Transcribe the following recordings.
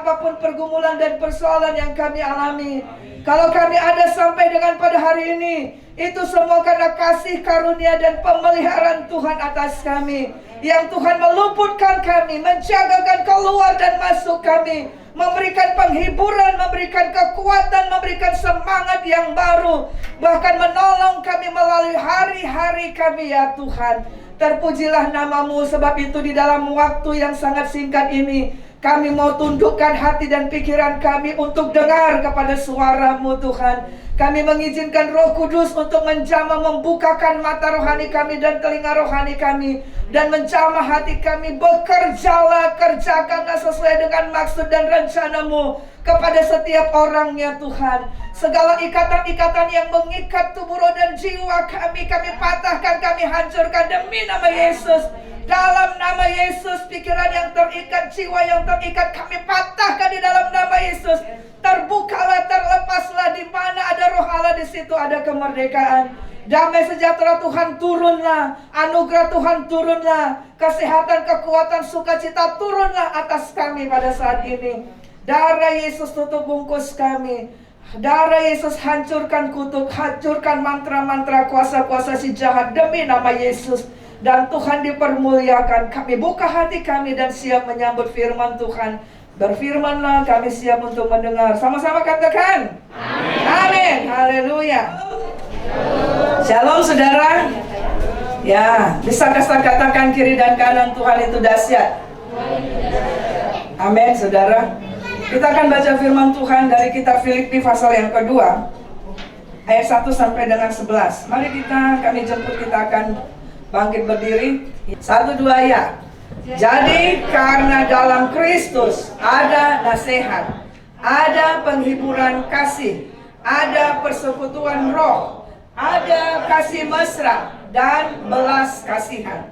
apapun pergumulan dan persoalan yang kami alami. Kalau kami ada sampai dengan pada hari ini, itu semua karena kasih karunia dan pemeliharaan Tuhan atas kami. Yang Tuhan meluputkan kami, menjagakan keluar dan masuk kami, memberikan penghiburan, memberikan kekuatan, memberikan semangat yang baru, bahkan menolong kami melalui hari-hari kami ya Tuhan. Terpujilah namamu, sebab itu di dalam waktu yang sangat singkat ini, kami mau tundukkan hati dan pikiran kami untuk dengar kepada suara-Mu Tuhan. Kami mengizinkan Roh Kudus untuk menjamah, membukakan mata rohani kami dan telinga rohani kami, dan menjamah hati kami. Bekerjalah, kerjakanlah sesuai dengan maksud dan rencana-Mu kepada setiap orangnya Tuhan. Segala ikatan-ikatan yang mengikat tubuh, roh dan jiwa kami patahkan, kami hancurkan demi nama Yesus. Dalam nama Yesus, pikiran yang terikat, jiwa yang terikat, kami patahkan di dalam nama Yesus. Terbukalah, terlepaslah. Di mana ada Roh Allah, di situ ada kemerdekaan. Damai sejahtera Tuhan turunlah, anugerah Tuhan turunlah, kesehatan, kekuatan, sukacita turunlah atas kami pada saat ini. Darah Yesus tutup bungkus kami. Darah Yesus hancurkan kutuk, hancurkan mantra-mantra kuasa-kuasa si jahat demi nama Yesus. dan Tuhan dipermuliakan. Kami buka hati kami dan siap menyambut firman Tuhan. Berfirmanlah, kami siap untuk mendengar. Sama-sama katakan amin. Amin. Haleluya. Shalom saudara. Ya, bisa katakan kiri dan kanan, Tuhan itu dahsyat. Amin saudara. Kita akan baca firman Tuhan dari kitab Filipi pasal yang kedua, ayat 1 sampai dengan 11. Mari kami jemput, kita akan bangkit berdiri. 1, 2 ya. Jadi karena dalam Kristus ada nasihat, ada penghiburan kasih, ada persekutuan roh, ada kasih mesra dan belas kasihan.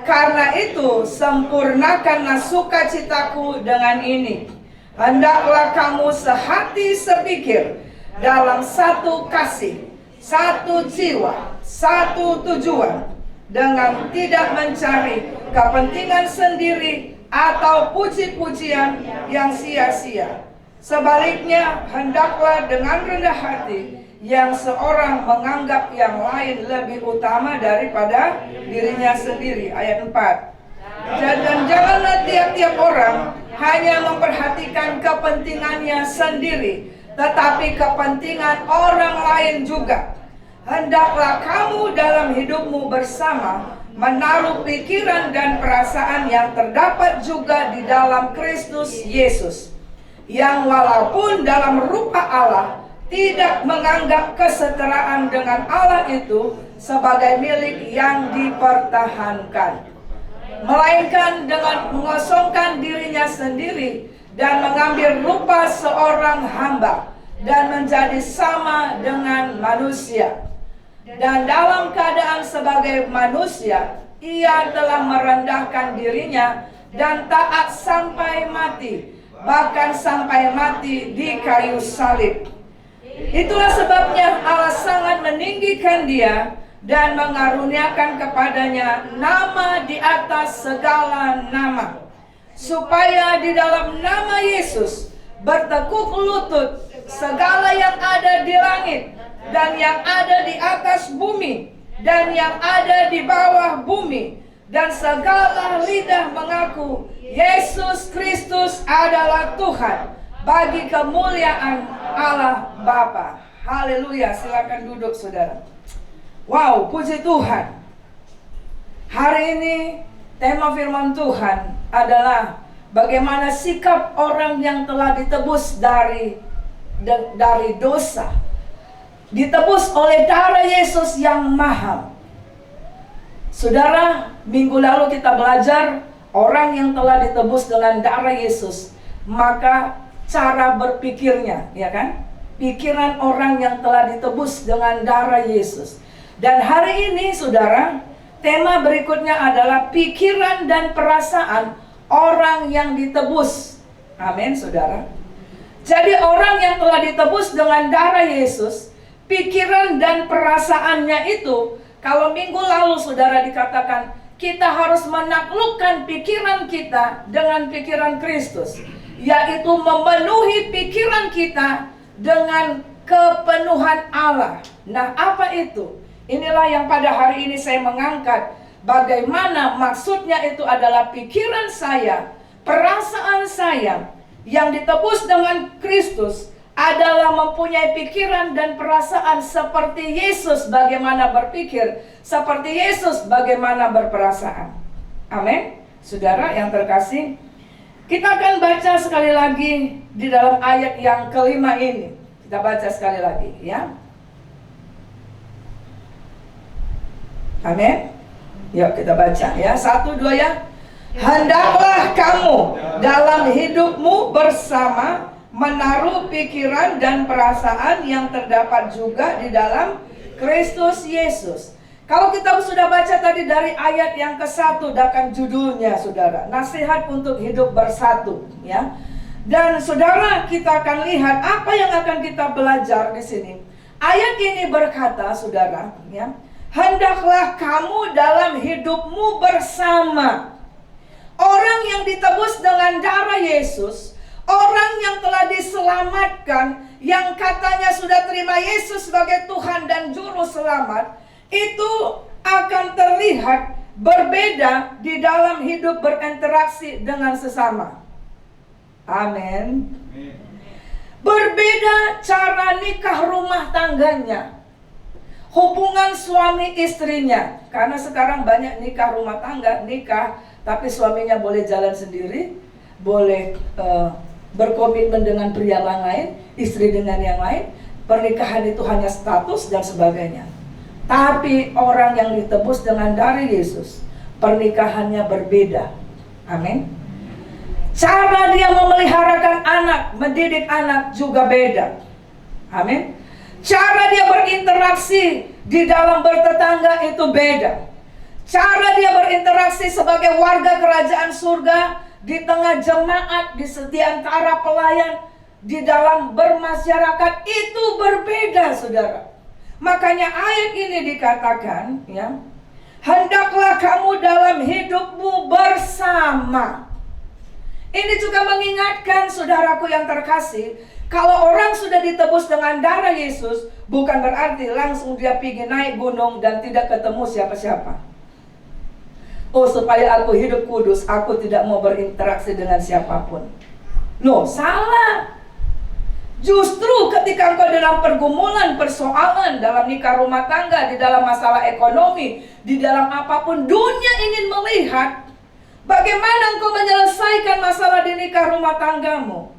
Karena itu sempurnakanlah sukacitaku dengan ini. Hendaklah kamu sehati sepikir, dalam satu kasih, satu jiwa, satu tujuan, dengan tidak mencari kepentingan sendiri atau puji-pujian yang sia-sia. Sebaliknya, hendaklah dengan rendah hati yang seorang menganggap yang lain lebih utama daripada dirinya sendiri. Ayat 4. Dan janganlah tiap-tiap orang hanya memperhatikan kepentingannya sendiri, tetapi kepentingan orang lain juga. Hendaklah kamu dalam hidupmu bersama menaruh pikiran dan perasaan yang terdapat juga di dalam Kristus Yesus, yang walaupun dalam rupa Allah tidak menganggap kesetaraan dengan Allah itu sebagai milik yang dipertahankan, melainkan dengan mengosongkan dirinya sendiri dan mengambil rupa seorang hamba dan menjadi sama dengan manusia. Dan dalam keadaan sebagai manusia, ia telah merendahkan dirinya dan taat sampai mati, bahkan sampai mati di kayu salib. Itulah sebabnya Allah sangat meninggikan dia dan mengaruniakan kepadanya nama di atas segala nama, supaya di dalam nama Yesus bertekuk lutut segala yang ada di langit dan yang ada di atas bumi dan yang ada di bawah bumi, dan segala lidah mengaku Yesus Kristus adalah Tuhan, bagi kemuliaan Allah Bapa. Haleluya. Silakan duduk saudara. Wow, puji Tuhan. Hari ini tema firman Tuhan adalah bagaimana sikap orang yang telah ditebus dari dosa, ditebus oleh darah Yesus yang mahal. Saudara, minggu lalu kita belajar orang yang telah ditebus dengan darah Yesus, maka cara berpikirnya, ya kan? Pikiran orang yang telah ditebus dengan darah Yesus. Dan hari ini saudara, tema berikutnya adalah pikiran dan perasaan orang yang ditebus. Amin saudara. Jadi orang yang telah ditebus dengan darah Yesus, pikiran dan perasaannya itu, kalau minggu lalu saudara dikatakan kita harus menaklukkan pikiran kita dengan pikiran Kristus, yaitu memenuhi pikiran kita dengan kepenuhan Allah. Nah, apa itu? Inilah yang pada hari ini saya mengangkat. Bagaimana maksudnya itu adalah pikiran saya, perasaan saya yang ditebus dengan Kristus adalah mempunyai pikiran dan perasaan seperti Yesus bagaimana berpikir, seperti Yesus bagaimana berperasaan. Amin. Saudara yang terkasih, kita akan baca sekali lagi di dalam ayat yang kelima ini. Kita baca sekali lagi ya. Amin. Yuk kita baca ya. 1, 2 ya. Hendaklah kamu dalam hidupmu bersama menaruh pikiran dan perasaan yang terdapat juga di dalam Kristus Yesus. Kalau kita sudah baca tadi dari ayat yang ke-1, dan judulnya saudara, nasihat untuk hidup bersatu ya. Dan saudara, kita akan lihat apa yang akan kita belajar di sini. Ayat ini berkata saudara ya, hendaklah kamu dalam hidupmu bersama. Orang yang ditebus dengan darah Yesus, orang yang telah diselamatkan, yang katanya sudah terima Yesus sebagai Tuhan dan Juru Selamat, itu akan terlihat berbeda di dalam hidup berinteraksi dengan sesama. Amin. Berbeda cara nikah rumah tangganya, hubungan suami istrinya. Karena sekarang banyak nikah rumah tangga, nikah tapi suaminya boleh jalan sendiri, boleh berkomitmen dengan pria yang lain, istri dengan yang lain. Pernikahan itu hanya status dan sebagainya. Tapi orang yang ditebus dengan darah Yesus, pernikahannya berbeda. Amin. Cara dia memeliharakan anak, mendidik anak juga beda. Amin. Cara dia berinteraksi di dalam bertetangga itu beda. Cara dia berinteraksi sebagai warga kerajaan surga di tengah jemaat, di antara pelayan, di dalam bermasyarakat itu berbeda, saudara. Makanya ayat ini dikatakan, ya, hendaklah kamu dalam hidupmu bersama. Ini juga mengingatkan saudaraku yang terkasih, kalau orang sudah ditebus dengan darah Yesus, bukan berarti langsung dia pergi naik gunung dan tidak ketemu siapa-siapa. Oh, supaya aku hidup kudus, aku tidak mau berinteraksi dengan siapapun. No, salah. Justru ketika engkau dalam pergumulan, persoalan, dalam nikah rumah tangga, di dalam masalah ekonomi, di dalam apapun, dunia ingin melihat bagaimana engkau menyelesaikan masalah di nikah rumah tanggamu.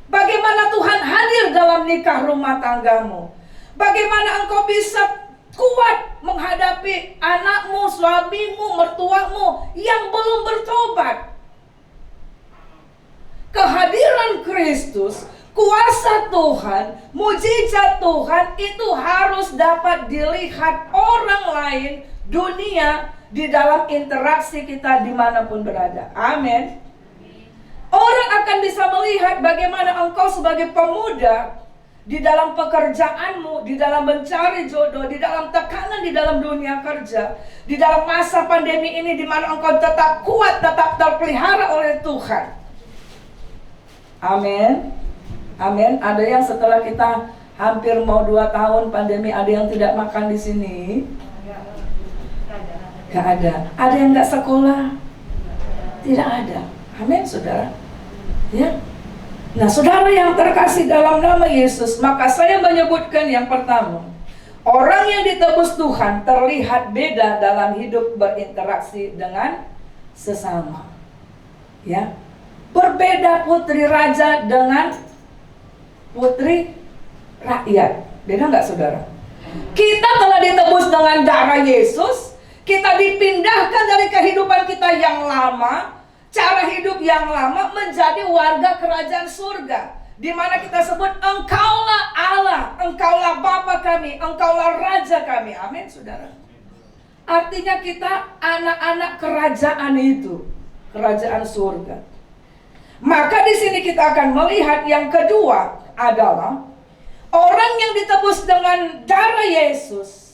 Bagaimana Tuhan hadir dalam nikah rumah tanggamu. Bagaimana engkau bisa kuat menghadapi anakmu, suamimu, mertuamu yang belum bertobat. Kehadiran Kristus, kuasa Tuhan, mujizat Tuhan itu harus dapat dilihat orang lain, dunia, di dalam interaksi kita dimanapun berada. Amin. Orang akan bisa melihat bagaimana engkau sebagai pemuda, di dalam pekerjaanmu, di dalam mencari jodoh, di dalam tekanan di dalam dunia kerja, di dalam masa pandemi ini di mana engkau tetap kuat, tetap terpelihara oleh Tuhan. Amin. Amin. Ada yang setelah kita hampir mau 2 tahun pandemi, ada yang tidak makan di sini? Gak ada. Ada yang gak sekolah? Tidak ada. Amin, saudara. Ya. Nah, saudara yang terkasih dalam nama Yesus, maka saya menyebutkan yang pertama, orang yang ditebus Tuhan terlihat beda dalam hidup berinteraksi dengan sesama. Ya. Berbeda putri raja dengan putri rakyat. Beda nggak, saudara? Kita telah ditebus dengan darah Yesus. Kita dipindahkan dari kehidupan kita yang lama, cara hidup yang lama, menjadi warga kerajaan surga, di mana kita sebut engkaulah Allah, engkaulah Bapa kami, engkaulah Raja kami. Amin, saudara. Artinya kita anak-anak kerajaan itu, kerajaan surga. Maka di sini kita akan melihat yang kedua adalah orang yang ditebus dengan darah Yesus.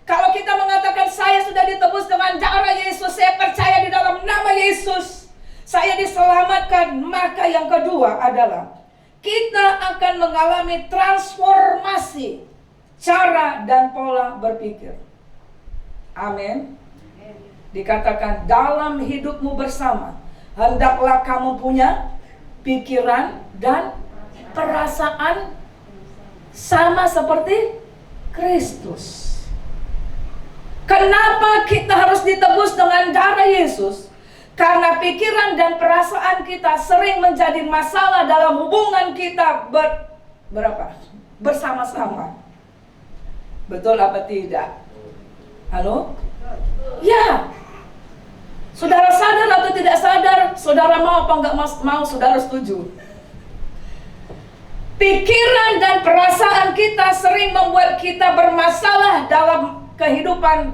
Kalau kita mengatakan saya sudah ditebus dengan darah Yesus, saya percaya di dalam nama Yesus, saya diselamatkan, maka yang kedua adalah kita akan mengalami transformasi cara dan pola berpikir. Amin. Dikatakan dalam hidupmu bersama, hendaklah kamu punya pikiran dan perasaan sama seperti Kristus. Kenapa kita harus ditebus dengan darah Yesus? Karena pikiran dan perasaan kita sering menjadi masalah dalam hubungan kita bersama-sama. Betul apa tidak? Halo? Ya. Saudara sadar atau tidak sadar? Saudara mau apa enggak mau, saudara setuju. Pikiran dan perasaan kita sering membuat kita bermasalah dalam kehidupan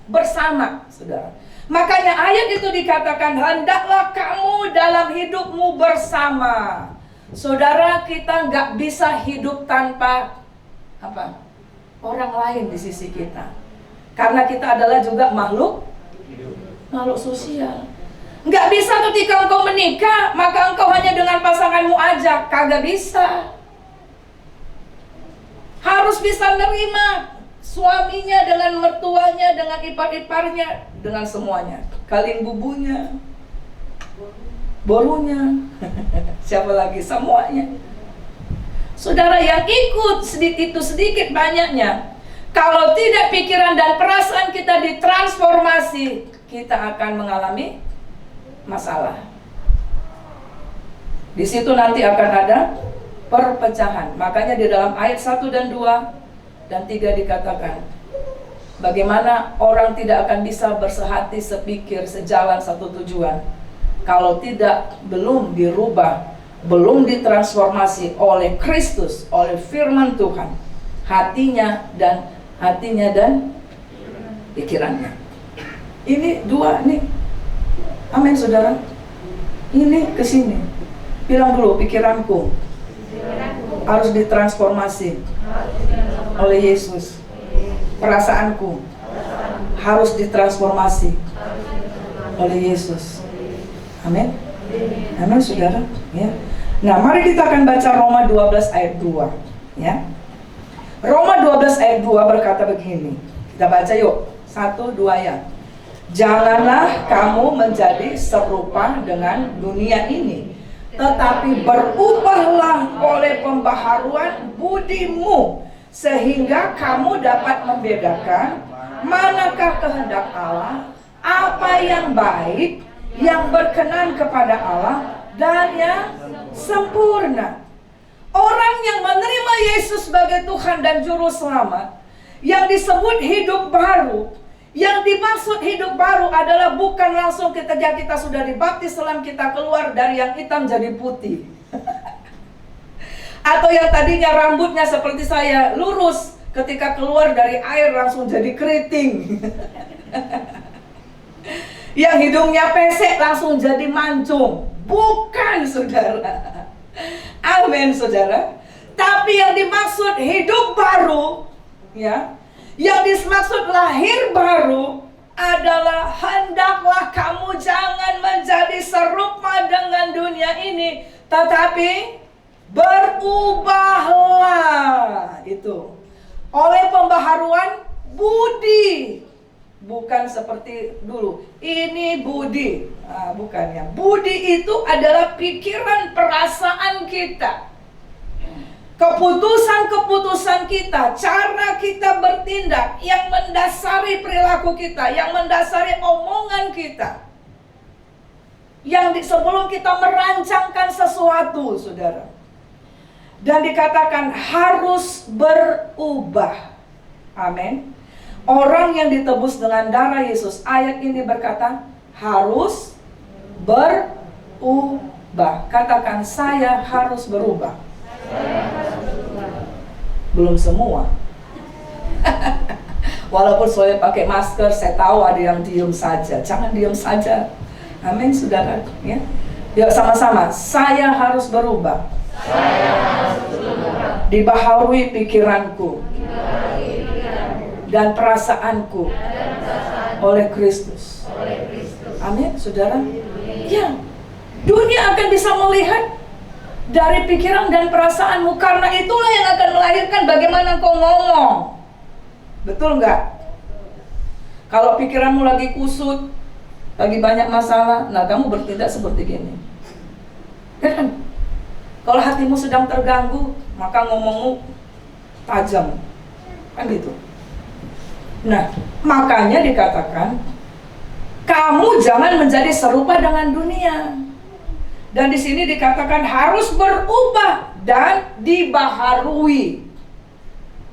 bersama, saudara. Makanya ayat itu dikatakan hendaklah kamu dalam hidupmu bersama. Saudara, kita nggak bisa hidup tanpa orang lain di sisi kita, karena kita adalah juga makhluk sosial. Nggak bisa ketika engkau menikah maka engkau hanya dengan pasanganmu aja, kagak bisa. Harus bisa nerima suaminya, dengan mertuanya, dengan ipar-iparnya, dengan semuanya. Kaling bubunya, bolunya, siapa lagi, semuanya. Saudara, yang ikut sedikit itu sedikit banyaknya, kalau tidak pikiran dan perasaan kita ditransformasi, kita akan mengalami masalah. Di situ nanti akan ada perpecahan. Makanya di dalam ayat 1 dan 2 dan 3 dikatakan, bagaimana orang tidak akan bisa bersehati, sepikir, sejalan, satu tujuan kalau belum dirubah, belum ditransformasi oleh Kristus, oleh firman Tuhan, hatinya dan pikirannya. Ini dua nih. Amin, saudara. Ini ke sini. Bilang dulu, pikiranku harus ditransformasi oleh Yesus. Perasaanku harus ditransformasi oleh Yesus. Amin. Amin, saudara. Ya. Nah, mari kita akan baca Roma 12 ayat 2. Ya. Roma 12 ayat 2 berkata begini. Kita baca yuk. 1, 2 ya. Janganlah kamu menjadi serupa dengan dunia ini, tetapi berubahlah oleh pembaharuan budimu, sehingga kamu dapat membedakan manakah kehendak Allah, apa yang baik, yang berkenan kepada Allah, dan yang sempurna. Orang yang menerima Yesus sebagai Tuhan dan Juru Selamat, yang disebut hidup baru, yang dimaksud hidup baru adalah bukan langsung ketika kita sudah dibaptis selam kita keluar dari yang hitam jadi putih. Atau yang tadinya rambutnya seperti saya lurus, ketika keluar dari air langsung jadi keriting. Yang hidungnya pesek langsung jadi mancung. Bukan, saudara. Amin, saudara. Tapi yang dimaksud hidup baru, ya, yang dimaksud lahir baru adalah hendaklah kamu jangan menjadi serupa dengan dunia ini, tetapi berubahlah itu oleh pembaharuan budi. Bukan seperti dulu, ini budi. Bukan ya. Budi itu adalah pikiran, perasaan kita, keputusan-keputusan kita, cara kita bertindak yang mendasari perilaku kita, yang mendasari omongan kita, yang sebelum kita merancangkan sesuatu, saudara. Dan dikatakan harus berubah. Amin. Orang yang ditebus dengan darah Yesus, ayat ini berkata harus berubah. Katakan, saya harus berubah. Belum semua. Walaupun saya pakai masker, saya tahu ada yang diem saja. Jangan diem saja. Amin, saudara. Ya. Yuk sama-sama. Saya harus berubah. Dibaharui pikiranku dan perasaanku oleh Kristus. Amin, saudara. Ya. Dunia akan bisa melihat dari pikiran dan perasaanmu, karena itulah yang akan melahirkan bagaimana kau ngomong. Betul nggak? Kalau pikiranmu lagi kusut, lagi banyak masalah, nah kamu bertindak seperti gini. Ya kan? Kalau hatimu sedang terganggu, maka ngomongmu tajam. Kan gitu. Nah, makanya dikatakan kamu jangan menjadi serupa dengan dunia. Dan di sini dikatakan harus berubah dan dibaharui.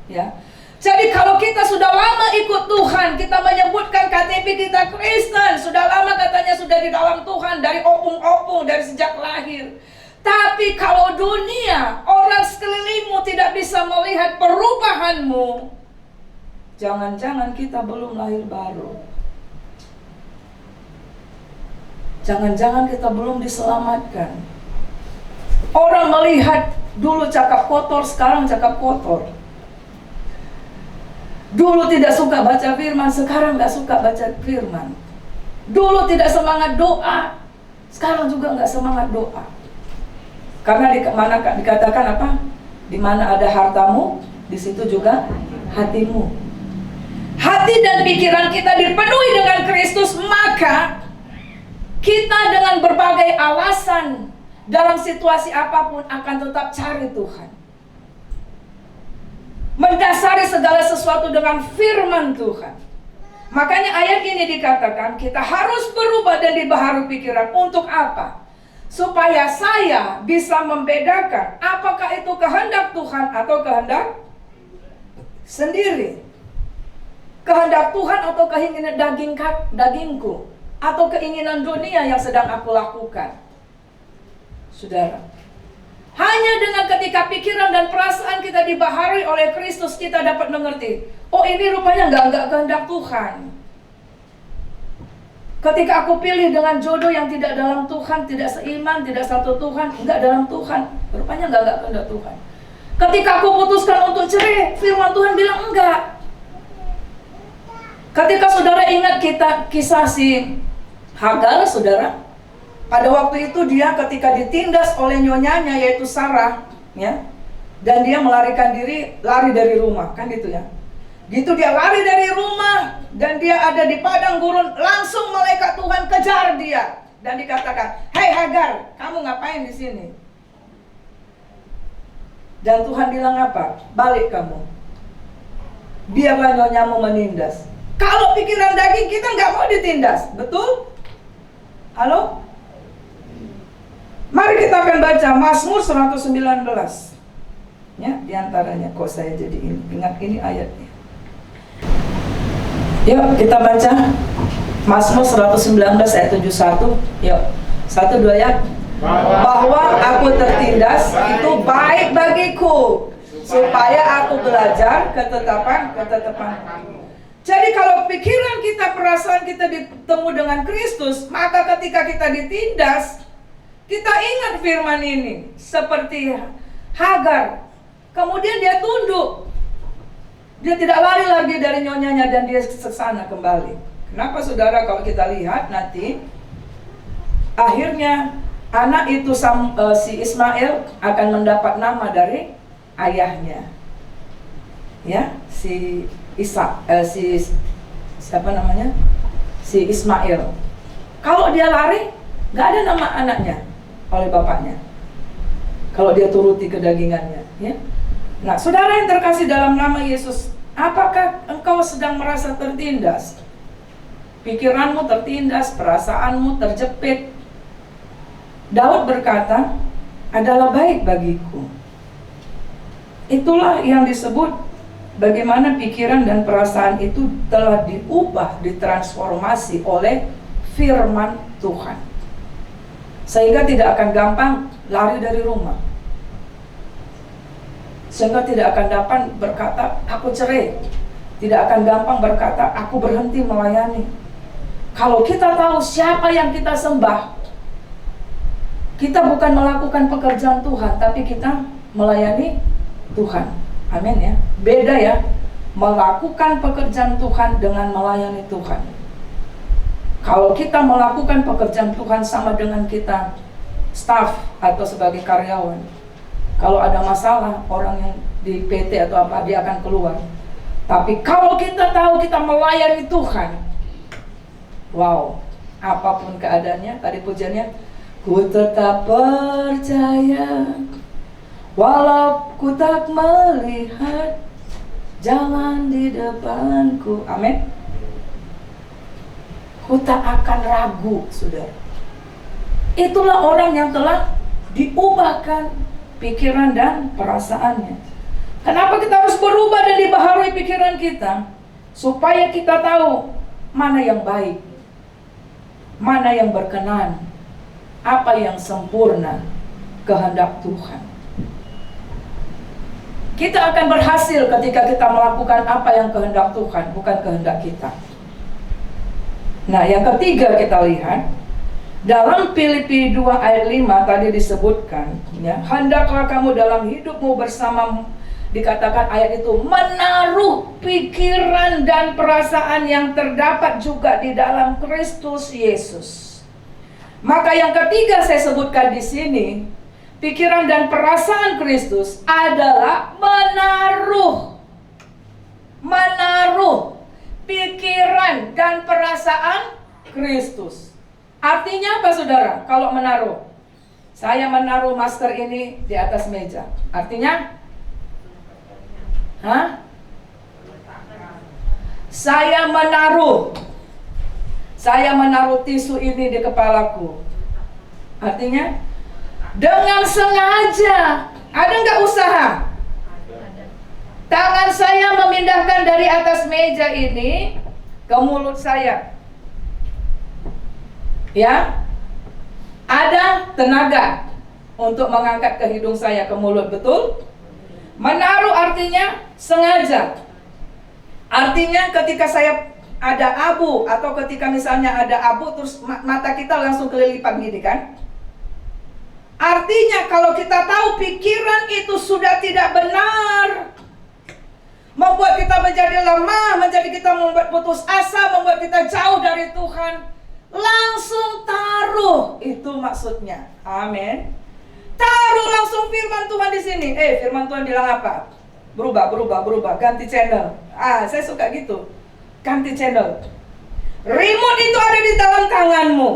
Ya. Jadi kalau kita sudah lama ikut Tuhan, kita menyebutkan KTP kita Kristen, sudah lama katanya sudah di dalam Tuhan, dari opung-opung, dari sejak lahir. Tapi kalau dunia, orang sekelilingmu tidak bisa melihat perubahanmu, jangan-jangan kita belum lahir baru. Jangan-jangan kita belum diselamatkan. Orang melihat dulu cakap kotor, sekarang cakap kotor. Dulu tidak suka baca firman, sekarang gak suka baca firman. Dulu tidak semangat doa, sekarang juga gak semangat doa. Karena dikatakan apa? Di mana ada hartamu, di situ juga hatimu. hati dan pikiran kita dipenuhi dengan Kristus, maka kita dengan berbagai alasan dalam situasi apapun akan tetap cari Tuhan. Mendasari segala sesuatu dengan firman Tuhan. Makanya ayat ini dikatakan kita harus berubah dan dibaharui pikiran. Untuk apa? Supaya saya bisa membedakan apakah itu kehendak Tuhan atau kehendak sendiri. Kehendak Tuhan atau keinginan dagingku, atau keinginan dunia yang sedang aku lakukan. Saudara, hanya dengan ketika pikiran dan perasaan kita dibaharui oleh Kristus, kita dapat mengerti, oh ini rupanya enggak kehendak Tuhan. Ketika aku pilih dengan jodoh yang tidak dalam Tuhan, tidak seiman, tidak satu Tuhan, enggak dalam Tuhan, rupanya enggak kehendak Tuhan. Ketika aku putuskan untuk cerai, firman Tuhan bilang enggak. Ketika saudara ingat kisah si Hagar, saudara, pada waktu itu dia ketika ditindas oleh nyonyanya yaitu Sarah, ya, dan dia melarikan diri, lari dari rumah, kan gitu ya. Gitu dia lari dari rumah dan dia ada di padang gurun, langsung malaikat Tuhan kejar dia dan dikatakan, "Hei Hagar, kamu ngapain di sini?" Dan Tuhan bilang apa? "Balik kamu. Biarlah nyonyamu menindas." Kalau pikiran daging kita nggak mau ditindas, betul? Halo? Mari kita akan baca Mazmur 119. Ya, diantaranya kok saya jadi ini. Ingat ini ayatnya. Yuk kita baca Mazmur 119 ayat 71. Yuk, 1-2 ya. Bahwa aku tertindas itu baik bagiku, supaya aku belajar ketetapan. Jadi kalau pikiran kita, perasaan kita ditemu dengan Kristus, maka ketika kita ditindas, kita ingat firman ini. Seperti Hagar, kemudian dia tunduk. Dia tidak lari lagi dari nyonyanya dan dia ke sana kembali. Kenapa saudara? Kalau kita lihat nanti, akhirnya anak itu si Ismail akan mendapat nama dari ayahnya. Ya, si siapa namanya? Si Ismail. Kalau dia lari, nggak ada nama anaknya oleh bapaknya. Kalau dia turuti kedagingannya, ya. Nah, saudara yang terkasih dalam nama Yesus, apakah engkau sedang merasa tertindas? Pikiranmu tertindas, perasaanmu terjepit. Daud berkata, adalah baik bagiku. Itulah yang disebut bagaimana pikiran dan perasaan itu telah diubah, ditransformasi oleh firman Tuhan. Sehingga tidak akan gampang lari dari rumah. Sehingga tidak akan dapat berkata, aku cerai. Tidak akan gampang berkata, aku berhenti melayani. Kalau kita tahu siapa yang kita sembah, kita bukan melakukan pekerjaan Tuhan, tapi kita melayani Tuhan. Amin ya. Beda ya, melakukan pekerjaan Tuhan dengan melayani Tuhan. Kalau kita melakukan pekerjaan Tuhan sama dengan kita staff atau sebagai karyawan. Kalau ada masalah, orang yang di PT atau apa, dia akan keluar. Tapi kalau kita tahu kita melayani Tuhan, wow, apapun keadaannya, tadi pujiannya, ku tetap percaya walau ku tak melihat jalan di depanku. Amin. Ku tak akan ragu, saudara. Itulah orang yang telah diubahkan pikiran dan perasaannya. Kenapa kita harus berubah dan dibaharui pikiran kita? Supaya kita tahu mana yang baik, mana yang berkenan, apa yang sempurna, kehendak Tuhan. Kita akan berhasil ketika kita melakukan apa yang kehendak Tuhan, bukan kehendak kita. Nah, yang ketiga kita lihat dalam Filipi 2 ayat 5 tadi disebutkan, ya, hendaklah kamu dalam hidupmu bersama, dikatakan ayat itu, menaruh pikiran dan perasaan yang terdapat juga di dalam Kristus Yesus. Maka yang ketiga saya sebutkan di sini, pikiran dan perasaan Kristus adalah menaruh pikiran dan perasaan Kristus. Artinya apa saudara? Kalau menaruh, saya menaruh masker ini di atas meja. Artinya? Saya menaruh tisu ini di kepalaku. Artinya? Dengan sengaja. Ada nggak usaha? Tangan saya memindahkan dari atas meja ini ke mulut saya. Ya, ada tenaga untuk mengangkat ke hidung saya, ke mulut, betul? Menaruh artinya sengaja. Artinya ketika saya ada abu, atau ketika misalnya ada abu, terus mata kita langsung kelilipan gini kan? Artinya kalau kita tahu pikiran itu sudah tidak benar, membuat kita menjadi lemah, menjadi kita membuat putus asa, membuat kita jauh dari Tuhan, langsung taruh, itu maksudnya. Amin. Taruh langsung firman Tuhan di sini. Firman Tuhan bilang apa? Berubah, ganti channel. Saya suka gitu. Ganti channel. Remote itu ada di dalam tanganmu.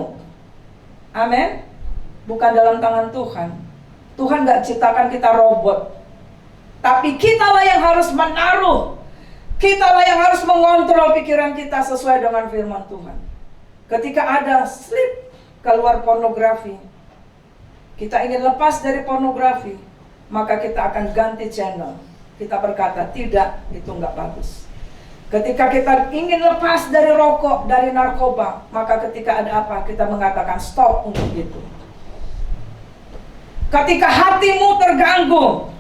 Amin. Bukan dalam tangan Tuhan. Tuhan gak ciptakan kita robot. Tapi kitalah yang harus menaruh. Kitalah yang harus mengontrol pikiran kita sesuai dengan firman Tuhan. Ketika ada slip keluar pornografi, kita ingin lepas dari pornografi, maka kita akan ganti channel. Kita berkata, tidak, itu nggak bagus. Ketika kita ingin lepas dari rokok, dari narkoba, maka ketika ada apa, kita mengatakan stop untuk itu. Ketika hatimu terganggu,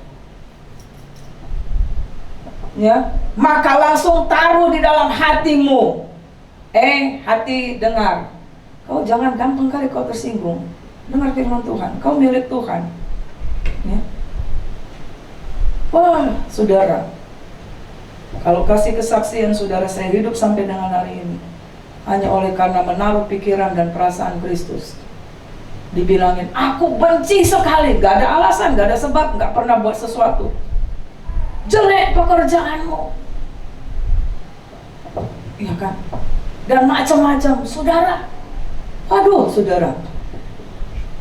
ya, maka langsung taruh di dalam hatimu. Hati, dengar. Kau jangan gampang kali kau tersinggung. Dengar firman Tuhan. Kau milik Tuhan. Ya. Wah, saudara, kalau kasih kesaksian saudara, saya hidup sampai dengan hari ini hanya oleh karena menaruh pikiran dan perasaan Kristus. Dibilangin, aku benci sekali, gak ada alasan, gak ada sebab, gak pernah buat sesuatu. Jelek pekerjaanmu, iya kan? Dan macam-macam, saudara. Waduh, saudara.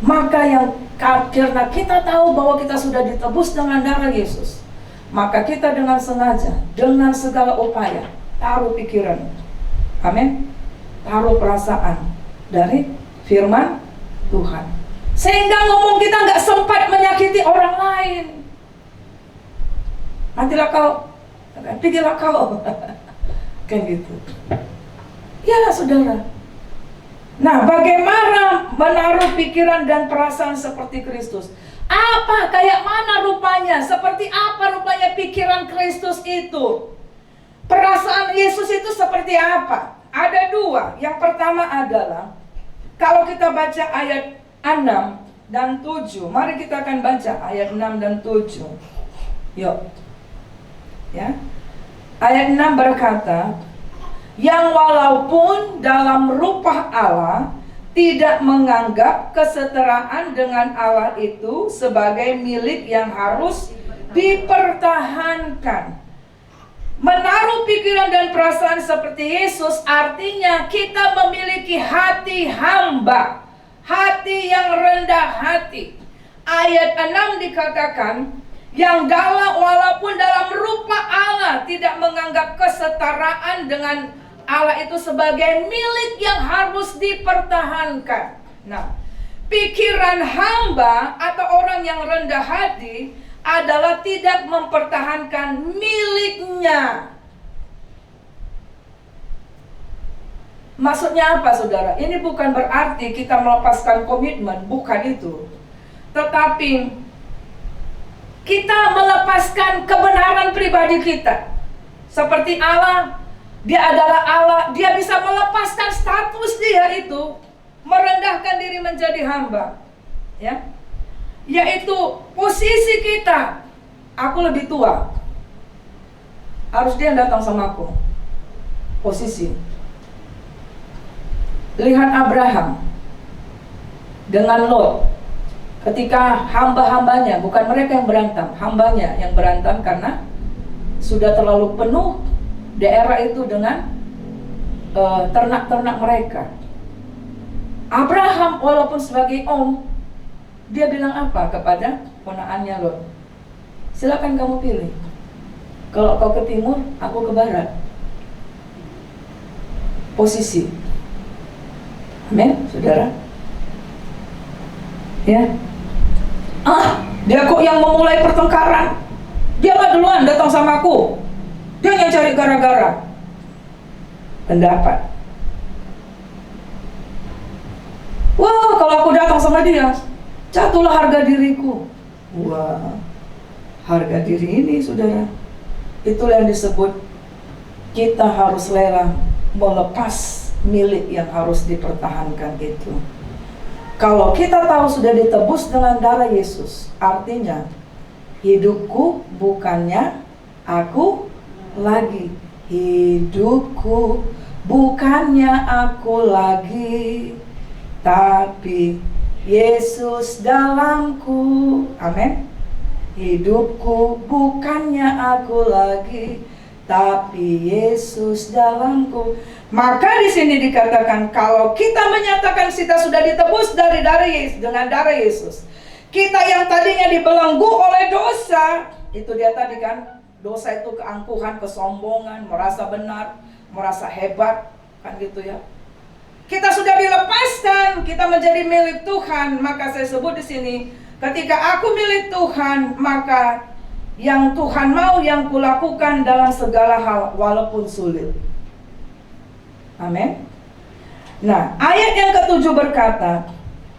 Maka yang karena kita tahu bahwa kita sudah ditebus dengan darah Yesus, maka kita dengan sengaja, dengan segala upaya, taruh pikiran, amin, taruh perasaan dari firman Tuhan, sehingga ngomong kita nggak sempat menyakiti orang lain. Matilah kau, pergilah kau, kan gitu. Ya saudara. Nah, bagaimana menaruh pikiran dan perasaan seperti Kristus? Apa, kayak mana rupanya? Seperti apa rupanya pikiran Kristus itu? Perasaan Yesus itu seperti apa? Ada dua. Yang pertama adalah, kalau kita baca ayat 6 dan 7. Mari kita akan baca ayat 6 dan 7. Yuk. Ya. Ayat 6 berkata, yang walaupun dalam rupa Allah tidak menganggap kesetaraan dengan Allah itu sebagai milik yang harus dipertahankan. Menaruh pikiran dan perasaan seperti Yesus artinya kita memiliki hati hamba, hati yang rendah hati. Ayat 6 dikatakan, yang walaupun dalam rupa Allah tidak menganggap kesetaraan dengan Allah itu sebagai milik yang harus dipertahankan. Nah, pikiran hamba atau orang yang rendah hati adalah tidak mempertahankan miliknya. Maksudnya apa, saudara? Ini bukan berarti kita melepaskan komitmen, bukan itu. Tetapi kita melepaskan kebenaran pribadi kita. Seperti Allah, Dia adalah Allah, Dia bisa melepaskan status Dia itu, merendahkan diri menjadi hamba, ya, yaitu posisi kita. Aku lebih tua, harus Dia yang datang sama aku. Posisi. Lihat Abraham dengan Lot, ketika hamba-hambanya, bukan mereka yang berantem, hambanya yang berantem karena sudah terlalu penuh daerah itu dengan ternak-ternak mereka. Abraham walaupun sebagai om, dia bilang apa kepada ponakannya, Lot? Silakan kamu pilih. Kalau kau ke timur, aku ke barat. Posisi. Amin, saudara. Ya. Dia kok yang memulai pertengkaran. Dia mah duluan datang sama aku. Dia yang cari gara-gara. Pendapat. Wah, kalau aku datang sama dia, jatuhlah harga diriku. Wah, harga diri ini, saudara, itulah yang disebut kita harus rela melepas milik yang harus dipertahankan itu. Kalau kita tahu sudah ditebus dengan darah Yesus, artinya hidupku bukannya aku lagi. Hidupku bukannya aku lagi, tapi Yesus dalamku. Amin. Hidupku bukannya aku lagi, tapi Yesus dalamku. Maka di sini dikatakan kalau kita menyatakan kita sudah ditebus dari dengan darah Yesus, kita yang tadinya dibelenggu oleh dosa, itu dia tadi kan, dosa itu keangkuhan, kesombongan, merasa benar, merasa hebat, kan gitu ya. Kita sudah dilepaskan, kita menjadi milik Tuhan. Maka saya sebut di sini, ketika aku milik Tuhan, maka yang Tuhan mau yang kulakukan dalam segala hal walaupun sulit. Amin. Nah, ayat yang ke-7 berkata,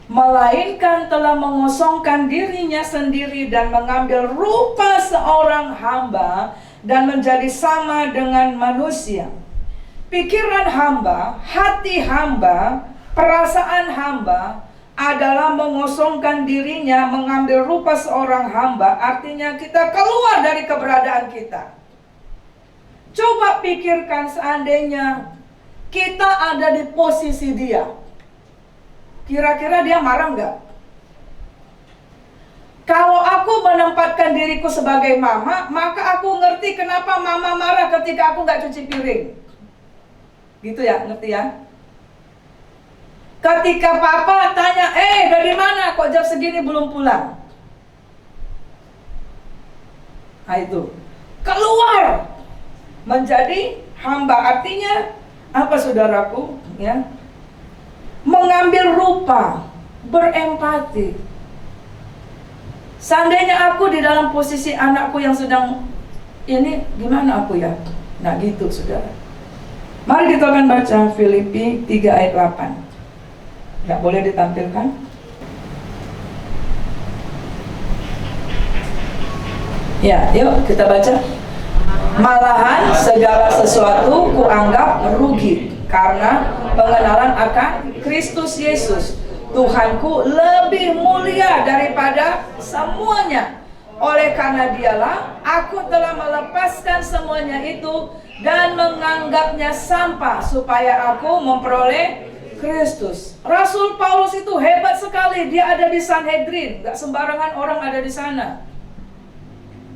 melainkan telah mengosongkan dirinya sendiri dan mengambil rupa seorang hamba dan menjadi sama dengan manusia. Pikiran hamba, hati hamba, perasaan hamba adalah mengosongkan dirinya, mengambil rupa seorang hamba. Artinya kita keluar dari keberadaan kita. Coba pikirkan seandainya kita ada di posisi dia, kira-kira dia marah nggak? Kalau aku menempatkan diriku sebagai mama, maka aku ngerti kenapa mama marah ketika aku nggak cuci piring. Gitu ya, ngerti ya? Ketika papa tanya, dari mana kok jam segini belum pulang? Nah itu, keluar menjadi hamba. Artinya apa, saudaraku? Ya, mengambil rupa, berempati. Seandainya aku di dalam posisi anakku yang sedang ini, gimana aku ya? Nah gitu, saudara. Mari kita akan baca Filipi 3 ayat 8. Nggak boleh ditampilkan? Ya, yuk kita baca. Malahan segala sesuatu kuanggap rugi karena pengenalan akan Kristus Yesus Tuhanku lebih mulia daripada semuanya. Oleh karena dialah aku telah melepaskan semuanya itu dan menganggapnya sampah supaya aku memperoleh Kristus. Rasul Paulus itu hebat sekali. Dia ada di Sanhedrin, gak sembarangan orang ada di sana.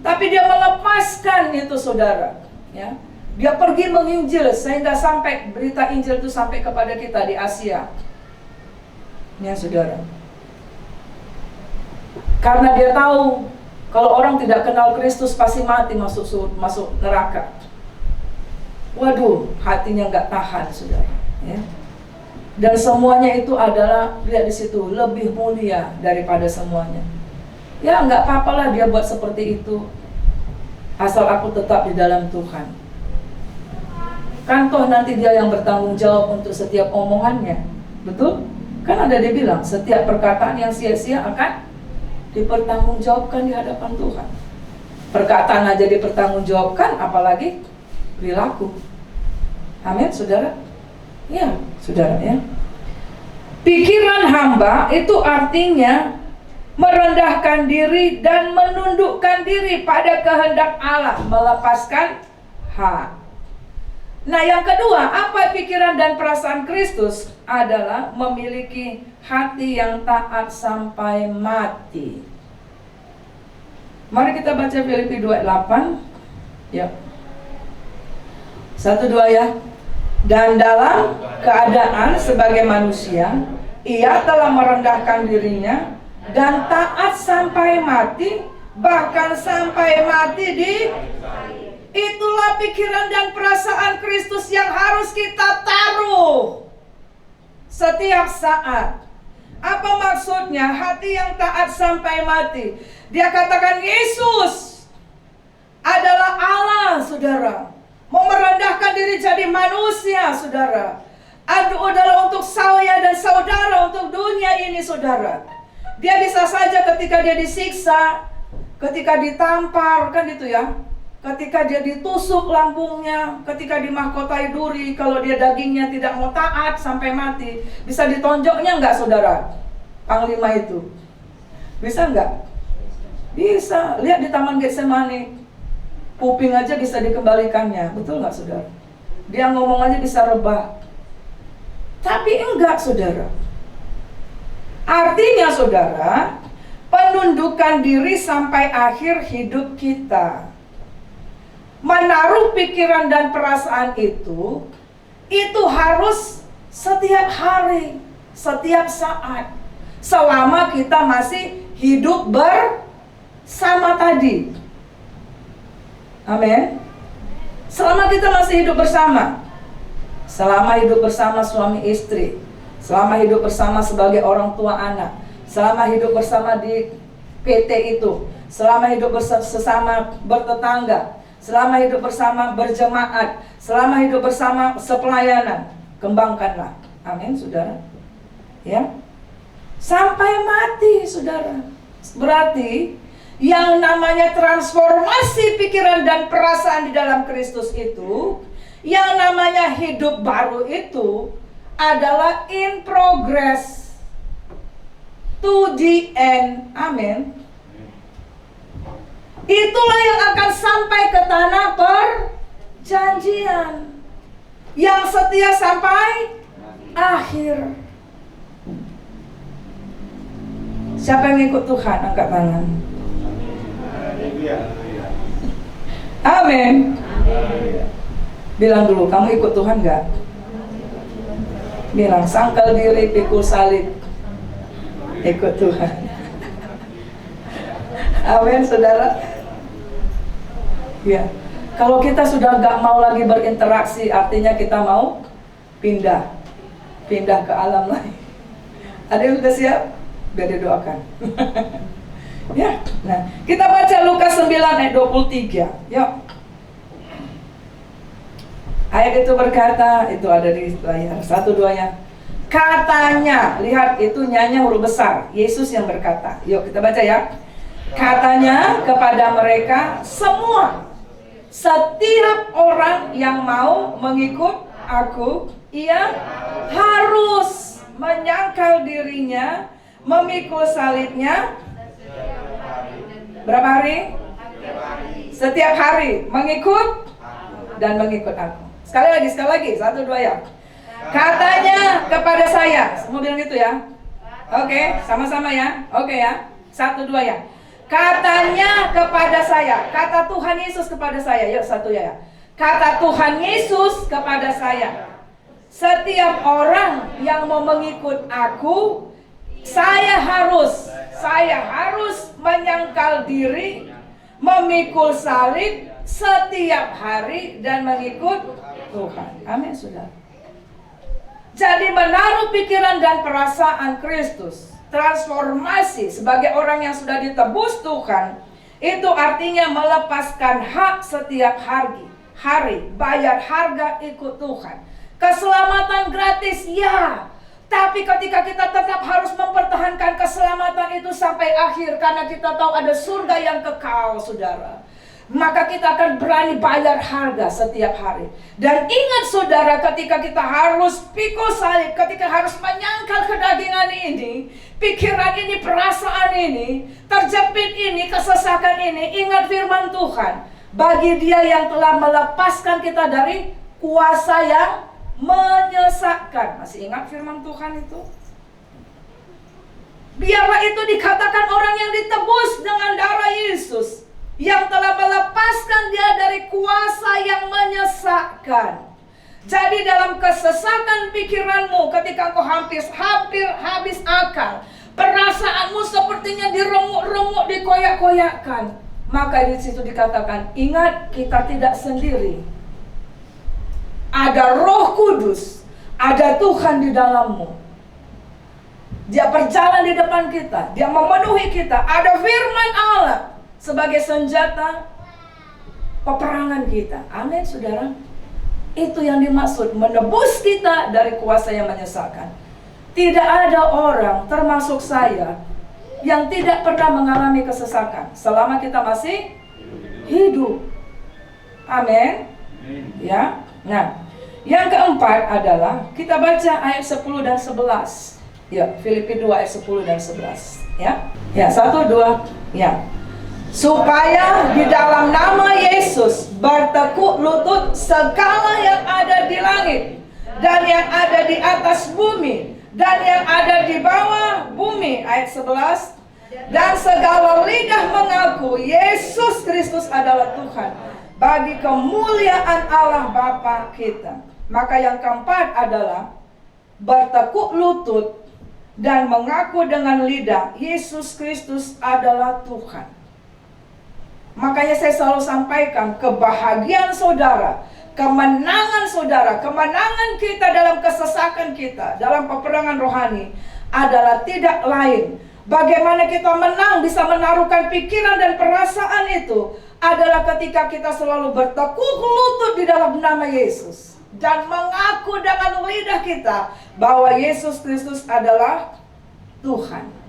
Tapi dia melepaskan itu, saudara. Ya, dia pergi menginjil sehingga sampai berita Injil itu sampai kepada kita di Asia. Ya, saudara. Karena dia tahu kalau orang tidak kenal Kristus pasti mati, masuk neraka. Waduh, hatinya nggak tahan, saudara. Ya. Dan semuanya itu adalah, lihat di situ, lebih mulia daripada semuanya. Ya nggak apa-apalah dia buat seperti itu, asal aku tetap di dalam Tuhan. Kan toh nanti dia yang bertanggung jawab untuk setiap omongannya. Betul? Kan ada dia bilang, setiap perkataan yang sia-sia akan dipertanggungjawabkan di hadapan Tuhan. Perkataan aja dipertanggungjawabkan, apalagi perilaku. Amin, saudara? Ya, saudara ya. Pikiran hamba itu artinya merendahkan diri dan menundukkan diri pada kehendak Allah, melepaskan hak. Nah, yang kedua, apa pikiran dan perasaan Kristus? Adalah memiliki hati yang taat sampai mati. Mari kita baca Filipi 2:8. Ya. 1-2 ya. Dan dalam keadaan sebagai manusia, ia telah merendahkan dirinya dan taat sampai mati, bahkan sampai mati di. Itulah pikiran dan perasaan Kristus yang harus kita taruh setiap saat. Apa maksudnya hati yang taat sampai mati? Dia katakan Yesus adalah Allah, saudara. Mau merendahkan diri jadi manusia, saudara. Adalah untuk saya dan saudara, untuk dunia ini, saudara. Dia bisa saja ketika dia disiksa, ketika ditampar, kan gitu ya. Ketika dia ditusuk lambungnya, ketika dimahkotai duri, kalau dia dagingnya tidak mau taat sampai mati, bisa ditonjoknya enggak, saudara? Panglima itu. Bisa enggak? Bisa. Lihat di Taman Getsemani. Kuping aja bisa dikembalikannya, betul nggak, saudara? Dia ngomong aja bisa rebah. Tapi enggak, saudara. Artinya, saudara, penundukan diri sampai akhir hidup kita, menaruh pikiran dan perasaan itu harus setiap hari, setiap saat, selama kita masih hidup bersama tadi. Amin. Selama kita masih hidup bersama, selama hidup bersama suami istri, selama hidup bersama sebagai orang tua anak, selama hidup bersama di PT itu, selama hidup sesama bertetangga, selama hidup bersama berjemaat, selama hidup bersama sepelayanan, kembangkanlah. Amin, saudara. Ya, sampai mati, saudara. Berarti yang namanya transformasi pikiran dan perasaan di dalam Kristus itu, yang namanya hidup baru itu adalah in progress to the end. Amin. Itulah yang akan sampai ke tanah perjanjian, yang setia sampai akhir. Siapa yang ikut Tuhan? Angkat tangan. Amin. Bilang dulu, kamu ikut Tuhan gak? Bilang, sangkal diri, pikul salib, ikut Tuhan. Amin, saudara. Ya, kalau kita sudah gak mau lagi berinteraksi, artinya kita mau pindah ke alam lain. Ada yang sudah siap? Biar didoakan. Ya, nah kita baca Lukas 9 ayat 23. Yuk. Ayat itu berkata, itu ada di layar, 1-2-nya. Katanya, lihat itu nyanya huruf besar, Yesus yang berkata. Yuk kita baca ya. Katanya kepada mereka semua, setiap orang yang mau mengikut aku, ia harus menyangkal dirinya, memikul salibnya. Berapa hari? Setiap hari mengikut dan mengikut aku. Sekali lagi, 1-2 ya. Katanya kepada saya, semua bilang gitu ya. Oke, sama-sama ya. Oke ya, 1-2 ya. Katanya kepada saya, kata Tuhan Yesus kepada saya. Yuk 1 ya. Kata Tuhan Yesus kepada saya, setiap orang yang mau mengikut aku, saya harus menyangkal diri, memikul salib setiap hari dan mengikut Tuhan. Amin, saudara. Jadi menaruh pikiran dan perasaan Kristus, transformasi sebagai orang yang sudah ditebus Tuhan, itu artinya melepaskan hak setiap hari, bayar harga ikut Tuhan. Keselamatan gratis, ya. Tapi ketika kita tetap harus mempertahankan keselamatan itu sampai akhir, karena kita tahu ada surga yang kekal, saudara, maka kita akan berani bayar harga setiap hari. Dan ingat, saudara, ketika kita harus pikul salib, ketika harus menyangkal kedagingan ini, pikiran ini, perasaan ini, terjepit ini, kesesakan ini, ingat firman Tuhan, bagi Dia yang telah melepaskan kita dari kuasa yang menyesatkan. Masih ingat firman Tuhan itu? Biarlah itu dikatakan orang yang ditebus dengan darah Yesus, yang telah melepaskan dia dari kuasa yang menyesatkan. Jadi dalam kesesakan pikiranmu, ketika engkau hampir habis akal, perasaanmu sepertinya diremuk-remuk, dikoyak-koyakkan, maka di situ dikatakan, ingat kita tidak sendiri. Ada Roh Kudus, ada Tuhan di dalammu. Dia berjalan di depan kita, dia memenuhi kita. Ada firman Allah sebagai senjata peperangan kita. Amin, saudara. Itu yang dimaksud menebus kita dari kuasa yang menyesakan. Tidak ada orang, termasuk saya, yang tidak pernah mengalami kesesakan selama kita masih hidup. Amin. Ya. Nah, yang keempat adalah kita baca ayat 10 dan 11. Ya, Filipi 2 ayat 10 dan 11. Ya. Ya, 1 2. Ya. Supaya di dalam nama Yesus bertekuk lutut segala yang ada di langit dan yang ada di atas bumi dan yang ada di bawah bumi. Ayat 11. Dan segala lidah mengaku Yesus Kristus adalah Tuhan, bagi kemuliaan Allah Bapa kita. Maka yang keempat adalah bertekuk lutut dan mengaku dengan lidah Yesus Kristus adalah Tuhan. Makanya saya selalu sampaikan, kebahagiaan saudara, kemenangan saudara, kemenangan kita dalam kesesakan kita, dalam peperangan rohani adalah tidak lain. Bagaimana kita menang, bisa menaruhkan pikiran dan perasaan itu adalah ketika kita selalu bertekuk lutut di dalam nama Yesus dan mengaku dengan lidah kita bahwa Yesus Kristus adalah Tuhan.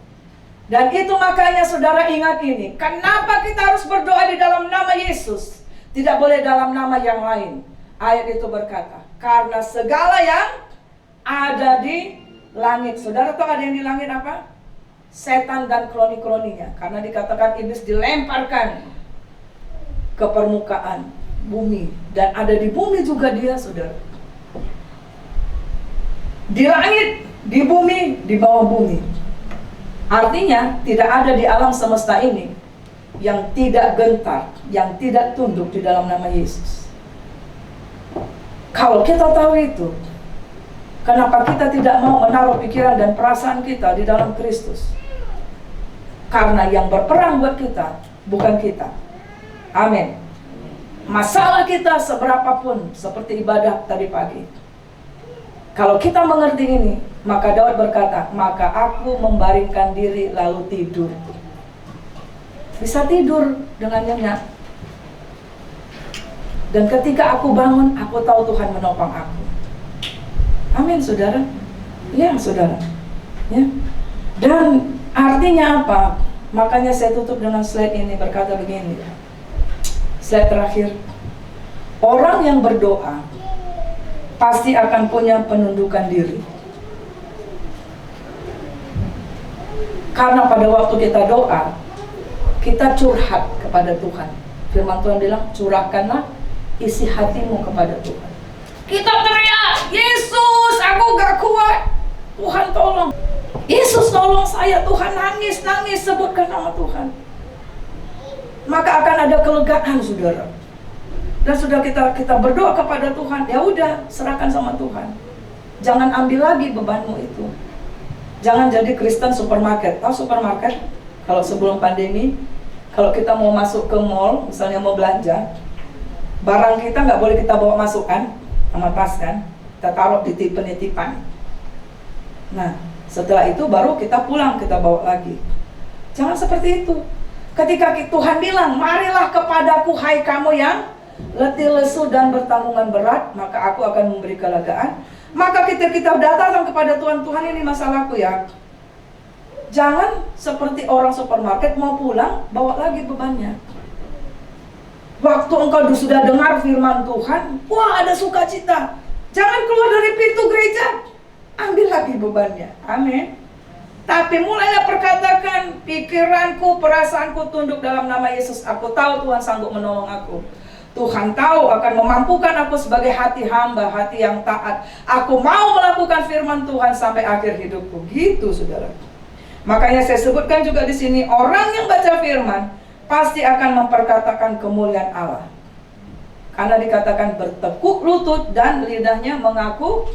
Dan itu makanya saudara ingat ini, kenapa kita harus berdoa di dalam nama Yesus, tidak boleh dalam nama yang lain. Ayat itu berkata, karena segala yang ada di langit. Saudara tahu ada yang di langit apa? Setan dan kroni-kroninya. Karena dikatakan iblis dilemparkan ke permukaan bumi, dan ada di bumi juga dia, saudara. Di langit, di bumi, di bawah bumi. Artinya tidak ada di alam semesta ini yang tidak gentar, yang tidak tunduk di dalam nama Yesus. Kalau kita tahu itu, kenapa kita tidak mau menaruh pikiran dan perasaan kita di dalam Kristus? Karena yang berperang buat kita bukan kita. Amin. Masalah kita seberapapun, seperti ibadah tadi pagi, kalau kita mengerti ini, maka Daud berkata, maka aku membaringkan diri lalu tidur. Bisa tidur dengan nyenyak. Dan ketika aku bangun, aku tahu Tuhan menopang aku. Amin, saudara. Ya, saudara. Ya. Dan artinya apa? Makanya saya tutup dengan slide ini, berkata begini. Slide terakhir. Orang yang berdoa pasti akan punya penundukan diri. Karena pada waktu kita doa, kita curhat kepada Tuhan. Firman Tuhan bilang, curahkanlah isi hatimu kepada Tuhan. Kita teriak, Yesus, aku gak kuat, Tuhan tolong. Yesus tolong saya, Tuhan, nangis, sebutkan nama Tuhan. Maka akan ada kelegaan, saudara. Dan sudah kita berdoa kepada Tuhan, ya udah, serahkan sama Tuhan. Jangan ambil lagi bebanmu itu. Jangan jadi Kristen supermarket. Tahu supermarket? Kalau sebelum pandemi, kalau kita mau masuk ke mall, misalnya mau belanja, barang kita nggak boleh kita bawa masuk kan, sama tas kan, kita taruh di penitipan. Nah, setelah itu baru kita pulang, kita bawa lagi. Jangan seperti itu. Ketika Tuhan bilang, marilah kepadaku hai kamu yang letih lesu dan bertanggungan berat, maka aku akan memberi kelegaan. Maka kita datang kepada Tuhan, Tuhan ini masalahku ya. Jangan seperti orang supermarket mau pulang, bawa lagi bebannya. Waktu engkau sudah dengar firman Tuhan, wah ada sukacita. Jangan keluar dari pintu gereja, ambil lagi bebannya. Amin. Tapi mulailah perkatakan, pikiranku, perasaanku tunduk dalam nama Yesus. Aku tahu Tuhan sanggup menolong aku. Tuhan tahu akan memampukan aku sebagai hati hamba, hati yang taat. Aku mau melakukan firman Tuhan sampai akhir hidupku. Gitu, saudara. Makanya saya sebutkan juga di sini, orang yang baca firman pasti akan memperkatakan kemuliaan Allah. Karena dikatakan bertekuk lutut dan lidahnya mengaku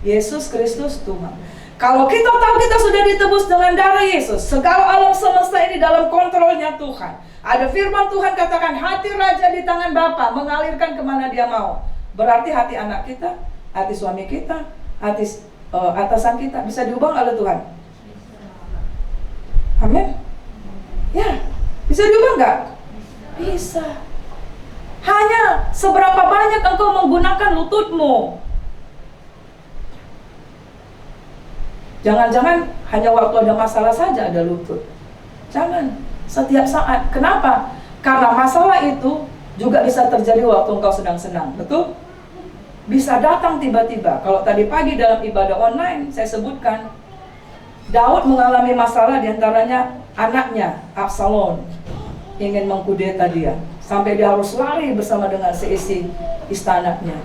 Yesus Kristus Tuhan. Kalau kita tahu kita sudah ditebus dengan darah Yesus, segala alam semesta ini dalam kontrolnya Tuhan. Ada firman Tuhan katakan hati raja di tangan Bapa, mengalirkan kemana dia mau. Berarti hati anak kita, hati suami kita, hati atasan kita bisa diubah oleh Tuhan. Amin. Ya, bisa diubah nggak? Bisa. Hanya seberapa banyak engkau menggunakan lututmu. Jangan-jangan hanya waktu ada masalah saja ada lutut. Jangan, setiap saat. Kenapa? Karena masalah itu juga bisa terjadi waktu engkau sedang senang. Betul? Bisa datang tiba-tiba. Kalau tadi pagi dalam ibadah online saya sebutkan, Daud mengalami masalah diantaranya anaknya Absalom ingin mengkudeta dia. Sampai dia harus lari bersama dengan seisi istananya.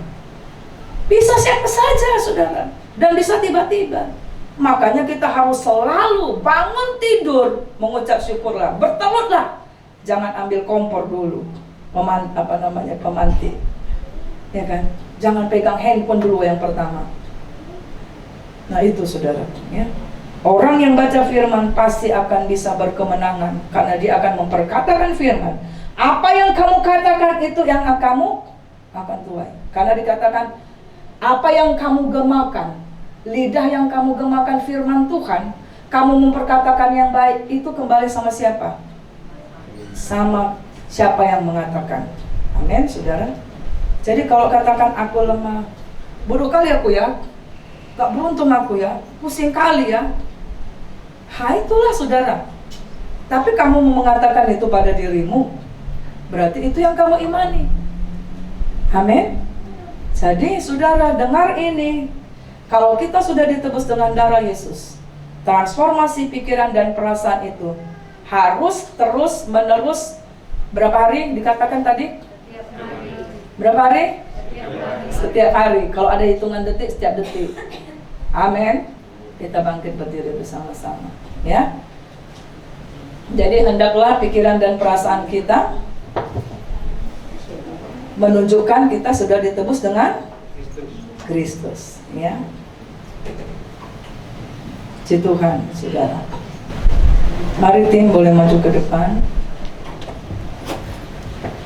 Bisa siapa saja, saudara. Dan bisa tiba-tiba. Makanya kita harus selalu bangun tidur mengucap syukurlah, bertelurlah. Jangan ambil kompor dulu, pemanti, ya kan? Jangan pegang handphone dulu yang pertama. Nah itu saudara, ya. Orang yang baca firman pasti akan bisa berkemenangan karena dia akan memperkatakan firman. Apa yang kamu katakan itu yang kamu akan tuai. Karena dikatakan apa yang kamu gemakan, lidah yang kamu gemakan firman Tuhan, kamu memperkatakan yang baik, itu kembali sama siapa? Sama siapa yang mengatakan. Amin, saudara. Jadi kalau katakan aku lemah, bodoh kali aku ya, gak beruntung aku ya, pusing kali ya. Itulah saudara. Tapi kamu mengatakan itu pada dirimu, berarti itu yang kamu imani. Amin. Jadi saudara dengar ini, kalau kita sudah ditebus dengan darah Yesus, transformasi pikiran dan perasaan itu harus terus menerus. Berapa hari dikatakan tadi? Setiap hari. Berapa hari? Setiap hari. Setiap hari. Kalau ada hitungan detik, setiap detik. Amin. Kita bangkit berdiri bersama-sama, ya. Jadi hendaklah pikiran dan perasaan kita menunjukkan kita sudah ditebus dengan Kristus, ya. Puji Tuhan, saudara. Mari tim boleh maju ke depan.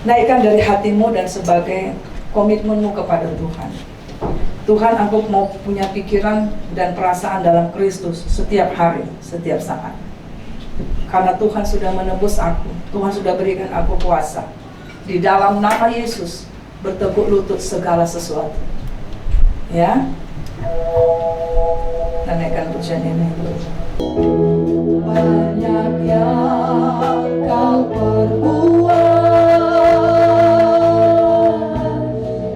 Naikkan dari hatimu dan sebagai komitmenmu kepada Tuhan. Tuhan, aku mau punya pikiran dan perasaan dalam Kristus setiap hari, setiap saat. Karena Tuhan sudah menebus aku, Tuhan sudah berikan aku kuasa. Di dalam nama Yesus bertekuk lutut segala sesuatu. Ya. Dan naikkan pujian ini. Banyak yang kau perbuat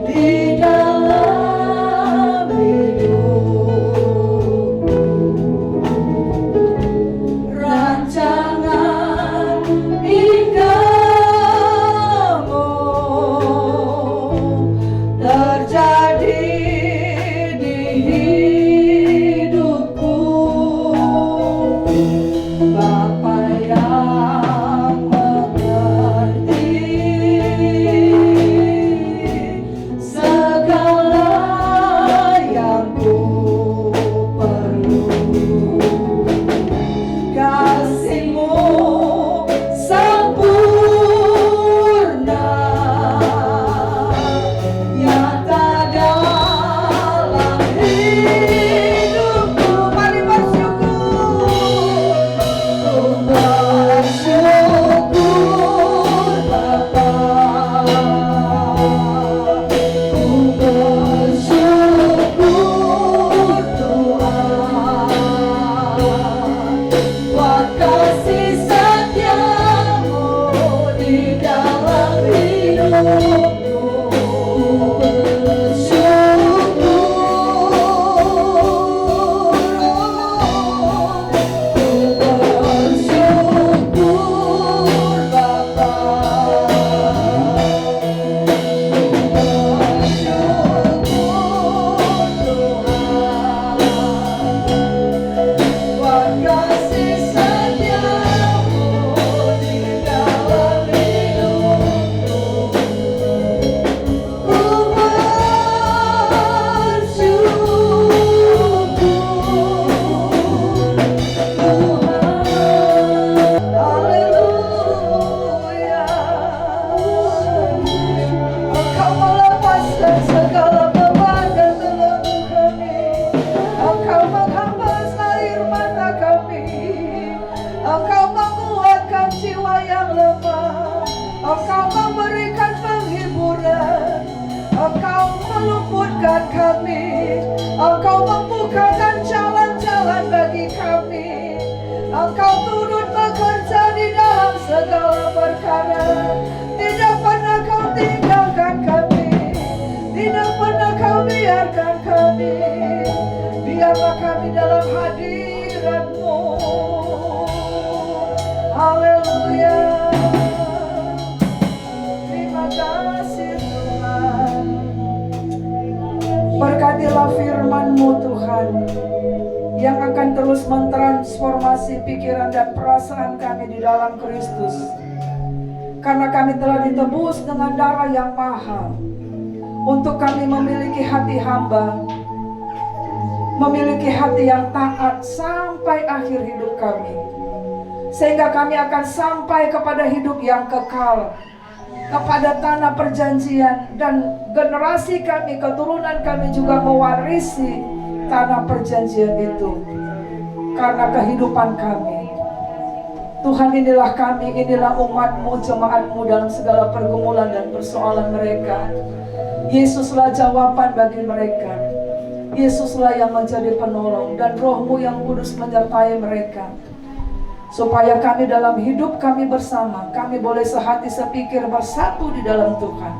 di dalam hidupku. Rancangan indahmu terjadi di hidupku. Bapa yang Engkau turut bekerja di dalam segala perkara. Tidak pernah kau tinggalkan kami, tidak pernah kau biarkan kami. Biarlah kami dalam hadirat-Mu. Haleluya. Terima kasih Tuhan. Berkatilah firman-Mu Tuhan, yang akan terus mentransformasi pikiran dan perasaan kami di dalam Kristus. Karena kami telah ditebus dengan darah yang mahal, untuk kami memiliki hati hamba, memiliki hati yang taat sampai akhir hidup kami. Sehingga kami akan sampai kepada hidup yang kekal, kepada tanah perjanjian, dan generasi kami, keturunan kami juga mewarisi tanah perjanjian itu karena kehidupan kami. Tuhan, inilah kami, inilah umat-Mu, jemaat-Mu dalam segala pergumulan dan persoalan mereka. Yesuslah jawaban bagi mereka. Yesuslah yang menjadi penolong, dan Roh-Mu yang kudus menyertai mereka. Supaya kami dalam hidup kami bersama, kami boleh sehati sepikir bersatu di dalam Tuhan.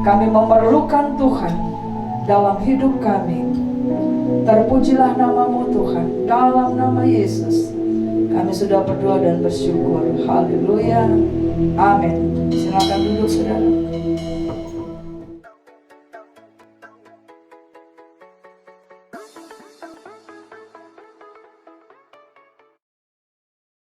Kami memerlukan Tuhan dalam hidup kami. Terpujilah nama-Mu Tuhan. Dalam nama Yesus kami sudah berdoa dan bersyukur. Haleluya. Amin. Silakan duduk saudara.